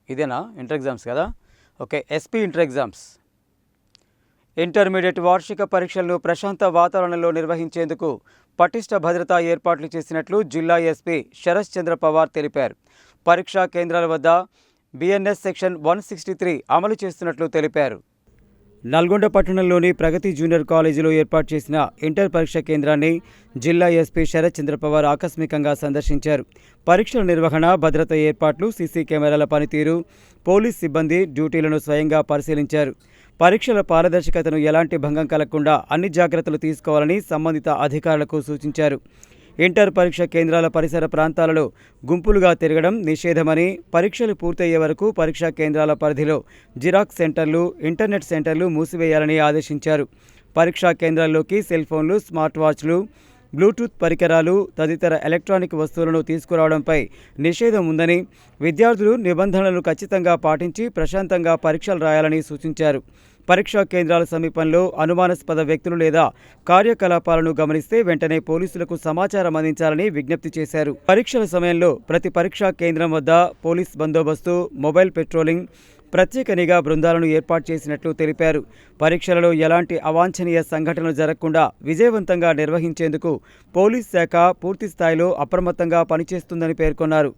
ఇదేనా inter exams కదా? Okay, SP inter exams. Intermediate వార్షిక పరీక్షలను ప్రశాంత వాతావరణంలో నిర్వహించేందుకు పటిష్ట భద్రతా ఏర్పాట్లు చేసినట్లు జిల్లా ఎస్పీ శరత్ చంద్ర పవార్ తెలిపారు. పరీక్షా కేంద్రాల వద్ద బిఎన్ఎస్ సెక్షన్ 163 అమలు చేస్తున్నట్లు తెలిపారు. నల్గొండ పట్టణంలోని ప్రగతి జూనియర్ కాలేజీలో ఏర్పాటు చేసిన ఇంటర్ పరీక్ష కేంద్రాన్ని జిల్లా ఎస్పీ శరత్ చంద్ర పవార్ ఆకస్మికంగా సందర్శించారు. పరీక్షల నిర్వహణ, భద్రత ఏర్పాట్లు, సీసీ కెమెరాల పనితీరు, పోలీస్ సిబ్బంది డ్యూటీలను స్వయంగా పరిశీలించారు. పరీక్షల పారదర్శకతను ఎలాంటి భంగం కలగకుండా అన్ని జాగ్రత్తలు తీసుకోవాలని సంబంధిత అధికారులకు సూచించారు. ఇంటర్ పరీక్ష కేంద్రాల పరిసర ప్రాంతాలలో గుంపులుగా తిరగడం నిషేధమని, పరీక్షలు పూర్తయ్యే వరకు పరీక్షా కేంద్రాల పరిధిలో జిరాక్స్ సెంటర్లు, ఇంటర్నెట్ సెంటర్లు మూసివేయాలని ఆదేశించారు. పరీక్షా కేంద్రాల్లోకి సెల్ ఫోన్లు, స్మార్ట్ వాచ్లు, బ్లూటూత్ పరికరాలు తదితర ఎలక్ట్రానిక్ వస్తువులను తీసుకురావడంపై నిషేధం ఉందని, విద్యార్థులు నిబంధనలను ఖచ్చితంగా పాటించి ప్రశాంతంగా పరీక్షలు రాయాలని సూచించారు. పరీక్షా కేంద్రాల సమీపంలో అనుమానాస్పద వ్యక్తులు లేదా కార్యకలాపాలను గమనిస్తే వెంటనే పోలీసులకు సమాచారం అందించాలని విజ్ఞప్తి చేశారు. పరీక్షల సమయంలో ప్రతి పరీక్షా కేంద్రం వద్ద పోలీస్ బందోబస్తు, మొబైల్ పెట్రోలింగ్, ప్రత్యేక నిఘా బృందాలను ఏర్పాటు చేసినట్లు తెలిపారు. పరీక్షలలో ఎలాంటి అవాంఛనీయ సంఘటనలు జరగకుండా విజయవంతంగా నిర్వహించేందుకు పోలీస్ శాఖ పూర్తి స్థాయిలో అప్రమత్తంగా పనిచేస్తుందని పేర్కొన్నారు.